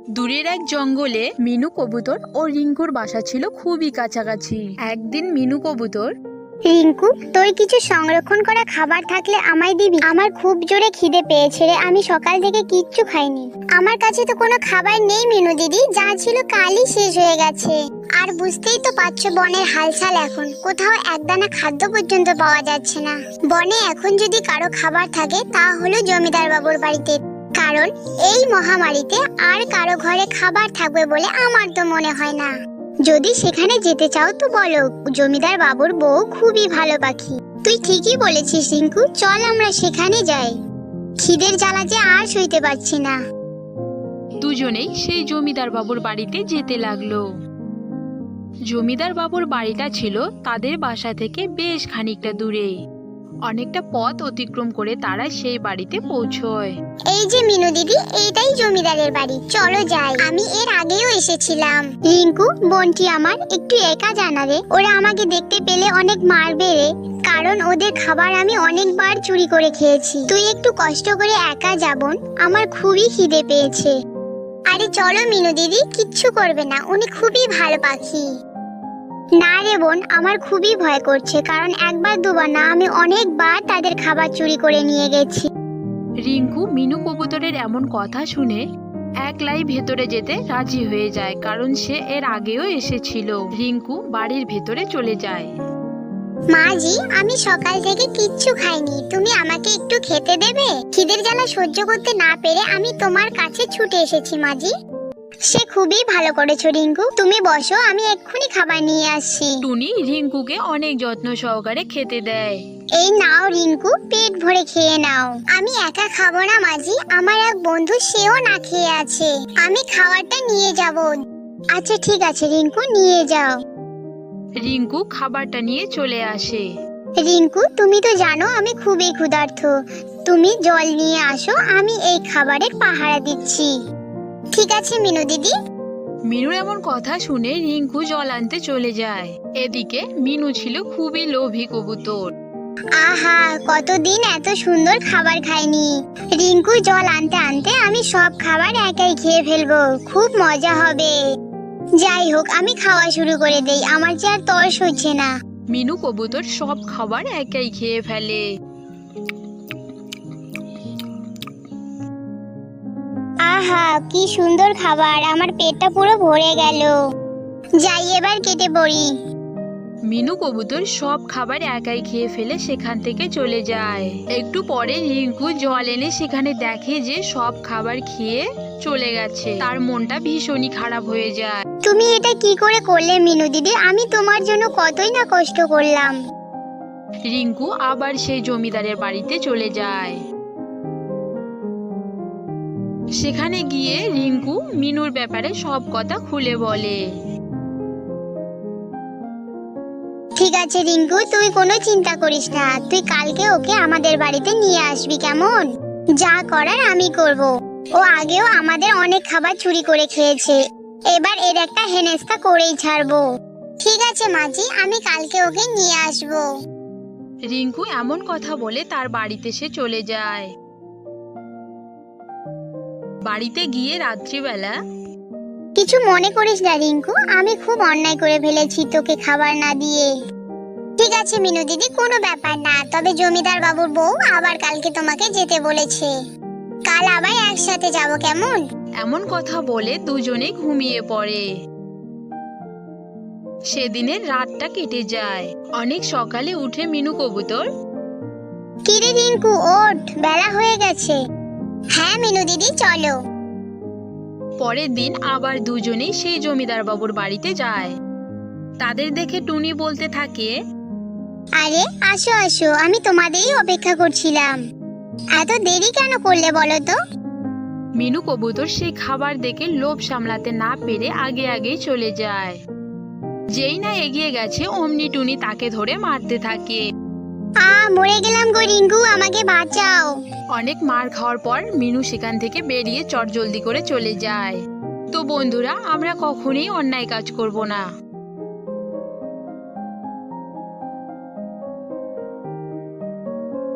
দূরের এক জঙ্গলে মিনু কবুতর ও রিঙ্কুর বাসা ছিল খুবই কাছাকাছি। একদিন মিনু কবুতর, রিঙ্কু, তোর কিছু সংরক্ষণ করা খাবার থাকলে আমায় দিবি। আমার খুব জোরে খিদে পেয়েছে রে, আমি সকাল থেকে কিচ্ছু খাইনি। আমার কাছে তো কোনো খাবার নেই মিনু দিদি, যা ছিল কালই শেষ হয়ে গেছে। আর বুঝতেই তো পারছো বনের হালচাল, এখন কোথাও একদানা খাদ্য পর্যন্ত পাওয়া যাচ্ছে না। বনে এখন যদি কারো খাবার থাকে তা হলো জমিদার বাবুর বাড়িতে, কারণ এই মহামারীতে আর কারো ঘরে খাবার থাকবে বলে আমার তো মনে হয় না। যদি সেখানে যেতে চাও তো বলো, জমিদার বাবুর বউ খুবই ভালো পাখি। তুই ঠিকই বলেছিস রিঙ্কু, চল আমরা সেখানে যাই। খিদের জ্বালা যে আর সইতে পারছি না। দুজনেই সেই জমিদার বাবুর বাড়িতে যেতে লাগলো। জমিদার বাবুর বাড়িটা ছিল তাদের বাসা থেকে বেশ খানিকটা দূরে। অনেকটা পথ অতিক্রম করে তারা সেই বাড়িতে পৌঁছয়। এই যে মিনু দিদি, এইটাই জমিদারের বাড়ি, চলো যাই। আমি এর আগেও এসেছিলাম। রিঙ্কু বোনটি আমার একটু একা জানারে, ওরা আমাকে দেখতে পেলে অনেক মারবে রে, কারণ ওদের খাবার আমি অনেকবার চুরি করে খেয়েছি। তুই একটু কষ্ট করে একা যাবন, আমার খুবই খিদে পেয়েছে। আরে চলো মিনু দিদি, কিচ্ছু করবে না, উনি খুবই ভালো পাখি। না রে বোন, আমার খুবই ভয় করছে, কারণ একবার দুবার না, আমি অনেকবার তাদের খাবার চুরি করে নিয়ে গেছি। রিঙ্কু মিনু কবুতরের এমন কথা শুনে একলাই ভেতরে যেতে রাজি হয়ে যায়, কারণ সে এর আগেও এসেছিল। রিঙ্কু বাড়ির ভেতরে চলে যায়। মাজি, আমি সকাল থেকে কিচ্ছু খাইনি, তুমি আমাকে একটু খেতে দেবে? খিদের জ্বালা সহ্য করতে না পেরে আমি তোমার কাছে ছুটে এসেছি মাজি। সে খুবই ভালো করেছো রিঙ্কু, তুমি বসো, আমি এক্ষুনি খাবার নিয়ে আসছি। টুনি রিঙ্কুকে অনেক যত্ন সহকারে খেতে দেয়। এই নাও রিঙ্কু, পেট ভরে খেয়ে নাও। আমি একা খাবো না মাজি, আমার এক বন্ধু সেও না খেয়ে আছে, আমি খাবারটা নিয়ে যাব। আচ্ছা ঠিক আছে রিঙ্কু, নিয়ে যাও। রিঙ্কু খাবারটা নিয়ে চলে আসে। রিঙ্কু, তুমি তো জানো আমি খুবই ক্ষুধার্ত, তুমি জল নিয়ে আসো, আমি এই খাবারের পাহারা দিচ্ছি। ঠিক আছে মিনু দিদি। মিনুর এমন কথা শুনে রিঙ্কু জল আনতে চলে যায়। এদিকে মিনু ছিল খুবই লোভী কবুতর। আহা, কতদিন এত সুন্দর খাবার খাইনি। রিঙ্কু জল আনতে আনতে আমি সব খাবার একাই খেয়ে ফেলবো, খুব মজা হবে। যাই হোক, আমি খাওয়া শুরু করে দেই, আমার যে আর তর্স হচ্ছে না। মিনু কবুতর সব খাবার একাই খেয়ে ফেলে। আহা, কি সুন্দর খাবার, আমার পেটটা পুরো ভরে গেল। যাই এবার কেটে পড়ি। মিনু কবুতর সব খাবার একাই খেয়ে ফেলে সেখান থেকে চলে যায়। একটু পরে রিঙ্কু জল এনে সেখানে দেখে যে সব খাবার খেয়ে চলে গেছে। তার মনটা ভীষণই খারাপ হয়ে যায়। তুমি এটা কি করে করলে মিনু দিদি, আমি তোমার জন্য কতই না কষ্ট করলাম। রিঙ্কু আবার সেই জমিদারের বাড়িতে চলে যায়। সেখানে গিয়ে রিঙ্কু মিনুর ব্যাপারে সব কথা খুলে বলে। ঠিক আছে রিঙ্কু, তুই কোনো চিন্তা করিস না, তুই কালকে ওকে আমাদের বাড়িতে নিয়ে আসবি, কেমন? যা করার আমি করব। ও আগেও আমাদের অনেক খাবার চুরি করে খেয়েছে, এবার এর একটা হেনস্থা করেই ছাড়বো। ঠিক আছে মাজি, আমি কালকে ওকে নিয়ে আসবো। রিঙ্কু এমন কথা বলে তার বাড়িতে সে চলে যায়। বাড়িতে গিয়ে রাত্রিবেলা, কিছু মনে করিস না রিঙ্কু, আমি খুব অন্যায় করে ফেলেছি তোকে খাবার না দিয়ে। ঠিক আছে মিনু দিদি, কোনো ব্যাপার না, তবে জমিদার বাবুর বউ আবার কালকে তোমাকে যেতে বলেছে, কাল আবার একসাথে যাব, কেমন? এমন কথা বলে দুজনে ঘুমিয়ে পড়ে। সেদিনের রাতটা কেটে যায়। অনেক সকালে উঠে মিনু কবুতর, কিরে রিঙ্কু, ওঠ, বেলা হয়ে গেছে। হ্যাঁ মিনু দিদি, চলো। পরের দিন আবার দুজনেই সেই জমিদার বাবুর বাড়িতে যায়। তাদের দেখে টুনি বলতে থাকে, আরে আসো আসো, আমি তোমাদেরই অপেক্ষা করছিলাম, এত দেরি কেন করলে বলো তো? মিনু কবুতর সেই খাবার দেখে লোভ সামলাতে না পেরে আগে আগেই চলে যায়। যেই না এগিয়ে গেছে অমনি টুনি তাকে ধরে মারতে থাকে। মরে গেলাম গো রিঙ্কু, আমাকে বাঁচাও। অনেক মার খাওয়ার পর মিনু সেখান থেকে বেরিয়ে চটজলদি করে চলে যায়। তো বন্ধুরা, আমরা কখনোই অন্যায় কাজ করব না।